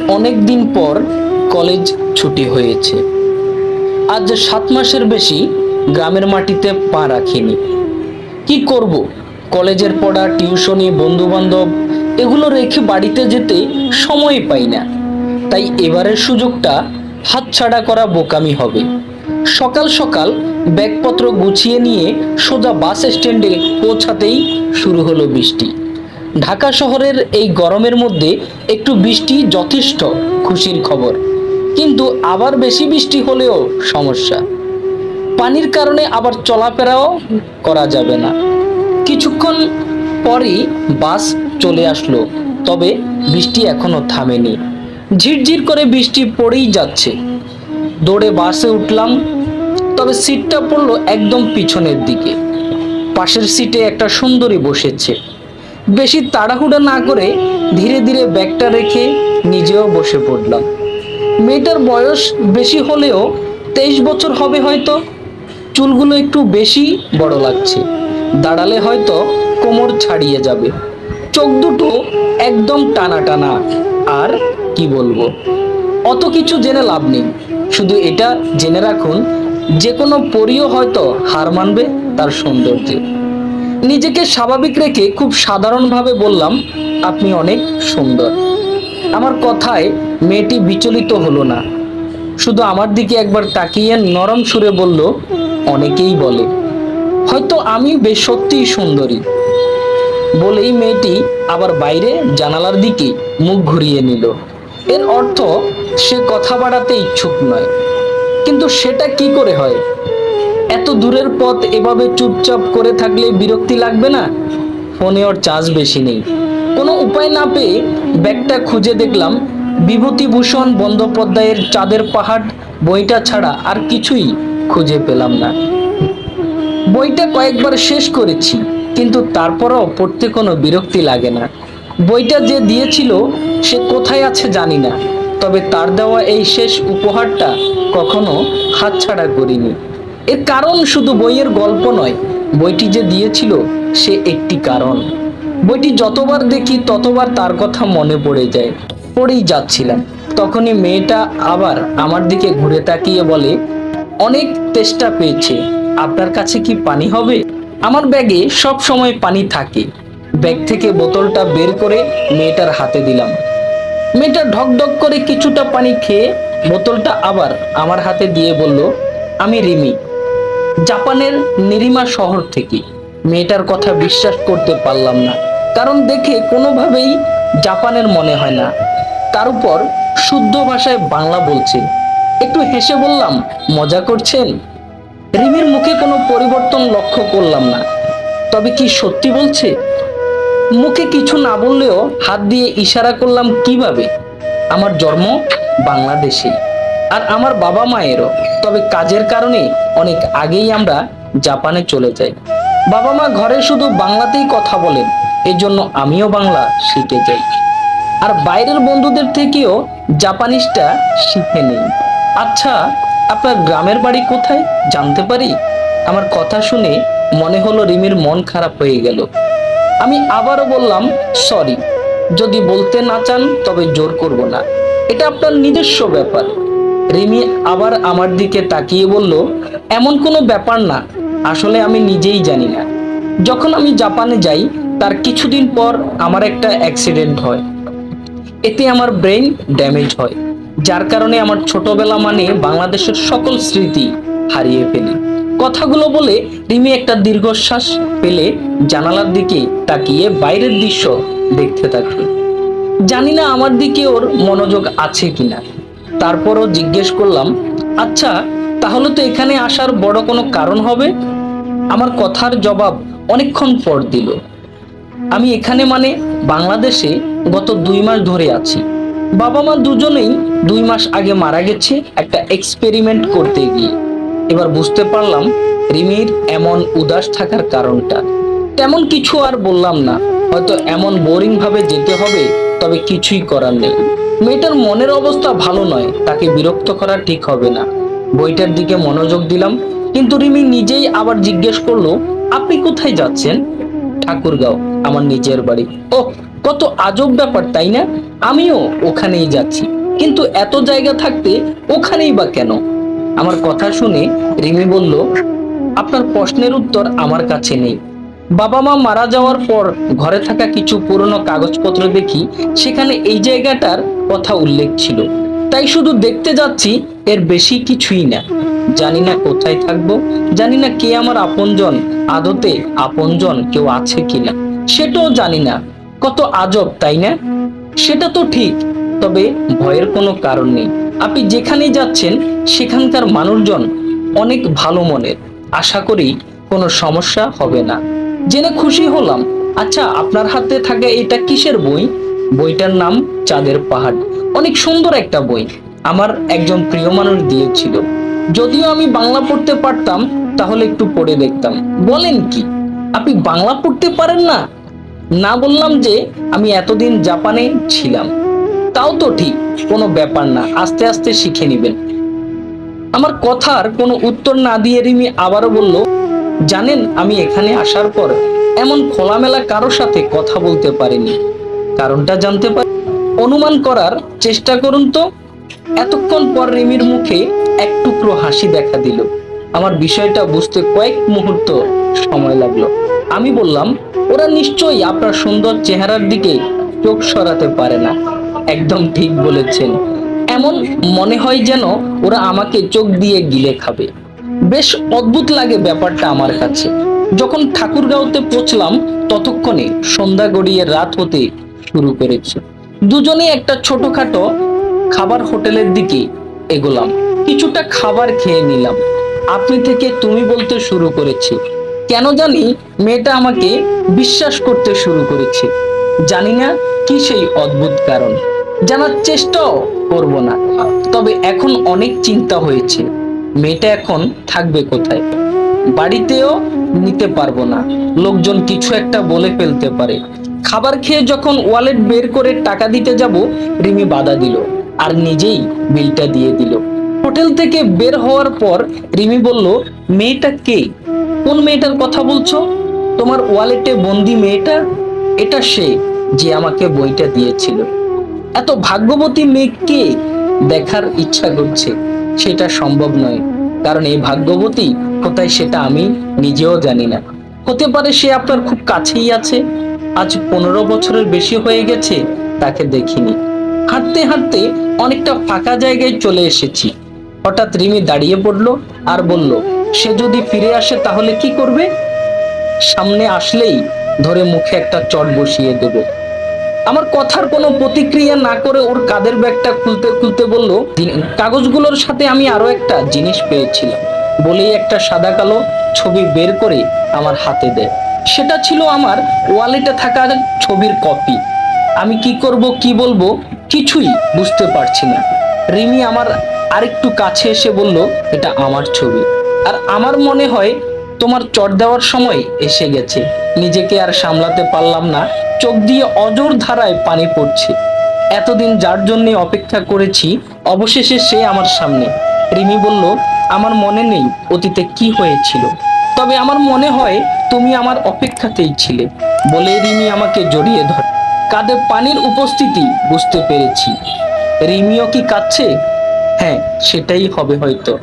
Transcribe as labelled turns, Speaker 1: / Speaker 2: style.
Speaker 1: অনেক দিন পর কলেজ ছুটি হয়েছে। আজ 7 মাসের বেশি গ্রামের মাটিতে পা রাখিনি। কি করব, কলেজের পড়া, টিউশনি, বন্ধু বান্ধব এগুলো রেখে বাড়িতে যেতে সময় পাই না। তাই এবারের সুযোগটা হাতছাড়া করা বোকামি হবে। সকাল সকাল ব্যাগপত্র গুছিয়ে নিয়ে সোজা বাস স্ট্যান্ডে পৌঁছাতেই শুরু হলো বৃষ্টি। ঢাকা শহরের এই গরমের মধ্যে একটু বৃষ্টি যথেষ্ট খুশির খবর, কিন্তু আবার বেশি বৃষ্টি হলেও সমস্যা। পানির কারণে আবার চলাফেরাও করা যাবে না। কিছুক্ষণ পরই বাস চলে আসলো, তবে বৃষ্টি এখনো থামেনি। ঝিরঝির করে বৃষ্টি পড়েই যাচ্ছে। দৌড়ে বাসে উঠলাম, তবে সিটটা পড়লো একদম পিছনের দিকে। পাশের সিটে একটা সুন্দরী বসেছে। বেশি তাড়াহুড়া না করে ধীরে ধীরে ব্যাগটা রেখে নিজেও বসে পড়লাম। মেয়েটার বয়স বেশি হলেও 23 বছর হবে হয়তো। চুলগুলো একটু বেশি বড় লাগছে, দাঁড়ালে হয়তো কোমর ছাড়িয়ে যাবে। চোখ দুটো একদম টানা টানা। আর কি বলবো, অত কিছু জেনে লাভ নেই, শুধু এটা জেনে রাখুন, যে কোনো পরীও হয়তো হার মানবে তার সৌন্দর্যে। নিজেকে স্বাভাবিক রেখে খুব সাধারণভাবে বললাম, আপনি অনেক সুন্দর। আমার কথায় মেয়েটি বিচলিত হলো না, শুধু আমার দিকে একবার তাকিয়ে নরম সুরে বলল, অনেকেই বলে, হয়তো আমি বেশ সত্যিই সুন্দরী। বলেই মেয়েটি আবার বাইরে জানালার দিকে মুখ ঘুরিয়ে নিল। এর অর্থ সে কথা বাড়াতে ইচ্ছুক নয়। কিন্তু সেটা কি করে হয়? এত দূরের পথ এভাবে চুপচাপ করে থাকলে বিরক্তি লাগবে না? ফোনে ওর চার্জ বেশি নেই। কোনো উপায় না পেয়ে ব্যাগটা খুঁজে দেখলাম বিভূতিভূষণ বন্দ্যোপাধ্যায়ের চাঁদের পাহাড় বইটা ছাড়া আর কিছুই খুঁজে পেলাম না। বইটা কয়েকবার শেষ করেছি, কিন্তু তারপরও পড়তে কোনো বিরক্তি লাগে না। বইটা যে দিয়েছিল সে কোথায় আছে জানি না, তবে তার দেওয়া এই শেষ উপহারটা কখনো হাতছাড়া করিনি। এর কারণ শুধু বইয়ের গল্প নয়, বইটি যে দিয়েছিল সে একটি কারণ। বইটি যতবার দেখি ততবার তার কথা মনে পড়ে যায়। পড়েই যাচ্ছিলাম, তখনই মেয়েটা আবার আমার দিকে ঘুরে তাকিয়ে বলে, অনেক তেষ্টা পেয়েছে, আপনার কাছে কি পানি হবে? আমার ব্যাগে সব সময় পানি থাকে। ব্যাগ থেকে বোতলটা বের করে মেয়েটার হাতে দিলাম। মেয়েটা ঢক ঢক করে কিছুটা পানি খেয়ে বোতলটা আবার আমার হাতে দিয়ে বলল, আমি রিমি, জাপানের নিরিমা শহর থেকে। মেয়েটার কথা বিশ্বাস করতে পারলাম না, কারণ দেখে কোনোভাবেই জাপানের মনে হয় না। তার উপর শুদ্ধ ভাষায় বাংলা বলছে। একটু হেসে বললাম, মজা করছেন? রিমির মুখে কোনো পরিবর্তন লক্ষ্য করলাম না। তবে কি সত্যি বলছে? মুখে কিছু না বললেও হাত দিয়ে ইশারা করলাম। কিভাবে? আমার জন্ম বাংলাদেশে, আর আমার বাবা মায়েরও, তবে কাজের কারণে অনেক আগেই আমরা জাপানে চলে যাই। বাবা মা ঘরে শুধু বাংলাতেই কথা বলেন, এজন্য আমিও বাংলা শিখে যাই, আর বাইরের বন্ধুদের থেকেও জাপানিজটা শিখে নেই। আচ্ছা, আপনার গ্রামের বাড়ি কোথায় জানতে পারি? আমার কথা শুনে মনে হলো রিমির মন খারাপ হয়ে গেল। আমি আবারও বললাম, সরি, যদি বলতে না চান তবে জোর করব না, এটা আপনার নিজস্ব ব্যাপার। রিমি আবার আমার দিকে তাকিয়ে বলল, এমন কোনো ব্যাপার না, আসলে আমি নিজেই জানি না। যখন আমি জাপানে যাই তার কিছুদিন পর আমার একটা অ্যাক্সিডেন্ট হয়। এতে আমার ব্রেন ড্যামেজ হয়, যার কারণে আমার ছোটবেলা মানে বাংলাদেশের সকল স্মৃতি হারিয়ে ফেলি। কথাগুলো বলে রিমি একটা দীর্ঘশ্বাস ফেলে জানালার দিকে তাকিয়ে বাইরের দৃশ্য দেখতে থাকে। জানি না আমার দিকে ওর মনোযোগ আছে কিনা। তারপরও জিজ্ঞেস করলাম, আচ্ছা, তাহলে তো এখানে আসার বড় কোনো কারণ হবে? আমার কথার জবাব অনেকক্ষণ পর দিল। আমি এখানে মানে বাংলাদেশে গত 2 মাস ধরে আছি। বাবা মা দুজনেই 2 মাস আগে মারা গেছে একটা এক্সপেরিমেন্ট করতে গিয়ে। এবার বুঝতে পারলাম রিমির এমন উদাস থাকার কারণটা। তেমন কিছু আর বললাম না, হয়তো এমন বোরিং ভাবে যেতে হবে, তবে কিছুই করার নেই। মেয়েটার মনের অবস্থা ভালো নয়, তাকে বিরক্ত করা ঠিক হবে না। বইটার দিকে মনোযোগ দিলাম, কিন্তু রিমি নিজেই আবার জিজ্ঞেস করলো, আপনি কোথায় যাচ্ছেন? ঠাকুরগাঁও, আমার নিজের বাড়ি। ও, কত আজব ব্যাপার, তাই না? আমিও ওখানেই যাচ্ছি, কিন্তু এত জায়গা থাকতে ওখানেই বা কেন? আমার কথা শুনে রিমি বলল, আপনার প্রশ্নের উত্তর আমার কাছে নেই। বাবা মা মারা যাওয়ার পর ঘরে থাকা কিছু পুরনো কাগজপত্র দেখি, সেখানে এই জায়গাটার কথা উল্লেখ ছিল, তাই শুধু দেখতে যাচ্ছি, এর বেশি কিছুই না। জানি না কোথায় থাকবো, জানি না কে আমার আপনজন, আদতে আপনজন কেউ আছে কিনা সেটাও জানি না। কত আজব, তাই না? সেটা তো ঠিক, তবে ভয়ের কোনো কারণ নেই। আপনি যেখানেই যাচ্ছেন সেখানকার মানুষজন অনেক ভালো মনের, আশা করি কোনো সমস্যা হবে না। জেনে খুশি হলাম। আচ্ছা, আপনার হাতে থাকা এটা কিসের বই? বইটার নাম চাঁদের পাহাড়। অনেক সুন্দর একটা বই, আমার একজন প্রিয় মানুষ দিয়েছিল। যদিও আমি বাংলা পড়তে পারতাম, তাহলে একটু পড়ে দেখতাম। বলেন কি, আপনি বাংলা পড়তে পারেন না? না, বললাম যে আমি এতদিন জাপানে ছিলাম। তাও তো ঠিক, কোনো ব্যাপার না, আস্তে আস্তে শিখে নেবেন। আমার কথার কোনো উত্তর না দিয়ে রিমি আবারও বলল, জানেন, আমি এখানে আসার পর এমন খোলামেলা কারোর সাথে কথা বলতে পারিনি। কারণটা জানতে পারি? অনুমান করার চেষ্টা করুন তো। এতক্ষণ পর রিমির মুখে এক টুকরো হাসি দেখা দিল। আমার বিষয়টা বুঝতে কয়েক মুহূর্ত সময় লাগলো। আমি বললাম, ওরা নিশ্চয়ই আপনার সুন্দর চেহারার দিকে চোখ সরাতে পারে না। একদম ঠিক বলেছেন, এমন মনে হয় যেন ওরা আমাকে চোখ দিয়ে গিলে খাবে। বেশ অদ্ভুত লাগে ব্যাপারটা আমার কাছে। যখন ঠাকুরগাঁওতে পৌঁছলাম, ততক্ষণে সন্ধ্যা গড়িয়ে রাত হতে শুরু করেছে। দুজনেই একটা ছোটখাটো খাবার হোটেলের দিকে এগোলাম। কিছুটা খাবার খেয়ে নিলাম। আপনি থেকে তুমি বলতে শুরু করেছি। কেন জানি মেয়েটা আমাকে বিশ্বাস করতে শুরু করেছে। জানি না কি সেই অদ্ভুত কারণ, জানার চেষ্টাও করব না। তবে এখন অনেক চিন্তা হয়েছে, মেয়েটা এখন থাকবে কোথায়? বাড়িতেও নিতে পারবো না, লোকজন কিছু একটা বলে ফেলতে পারে। খাবার খেয়ে যখন ওয়ালেট বের করে টাকা দিতে যাব, রিমি বাধা দিল আর নিজেই বিলটা দিয়ে দিল। হোটেল থেকে বের হওয়ার পর রিমি বলল, মেয়েটা কে? কোন মেয়েটার কথা বলছো? তোমার ওয়ালেটে বন্দি মেয়েটা? এটা সে যে আমাকে বইটা দিয়েছিল। এত ভাগ্যবতী মেয়ে কে দেখার ইচ্ছা করছে। সেটা সম্ভব নয়, কারণ এই ভাগ্যবতী কোথায় সেটা আমি নিজেও জানি না। হতে পারে সে আপনার খুব কাছেই আছে। আজ 15 বছরের বেশি হয়ে গেছে তাকে দেখিনি। হাঁটতে হাঁটতে অনেকটা ফাঁকা জায়গায় চলে এসেছি। হঠাৎ রিমি দাঁড়িয়ে পড়লো আর বলল, সে যদি ফিরে আসে তাহলে কি করবে? সামনে আসলেই ধরে মুখে একটা চট বসিয়ে দেব। আমার কথার কোনো প্রতিক্রিয়া না করে ওর কাঁধের ব্যাগটা খুলতে খুলতে বলল, কাগজগুলোর সাথে আমি আরো একটা জিনিস পেয়েছিলাম, বলেই একটা সাদা কালো ছবি বের করে আমার হাতে দেয়। সেটা ছিল আমার ওয়ালেটে থাকা ছবির কপি। আমি কি করব, কি বলবো, কিছুই বুঝতে পারছি না। রিমি আমার আরেকটু কাছে এসে বলল, এটা আমার ছবি, আর আমার মনে হয় তোমার চট দেওয়ার সময় এসে গেছে। নিজেকে আর সামলাতে পারলাম না, চোখ দিয়ে অজর ধারায় পানি পড়ছে। এতদিন যার জন্য অপেক্ষা করেছি, অবশেষে সে আমার সামনে। রিমি বলল, আমার মনে নেই অতীতে কি হয়েছিল, তবে আমার মনে হয় তুমি আমার অপেক্ষাতেই ছিলে। বলে রিমি আমাকে জড়িয়ে ধরে। কাঁধে পানির উপস্থিতি বুঝতে পেরেছি। রিমিও কি কাঁদছে? হ্যাঁ, সেটাই হবে হয়তো।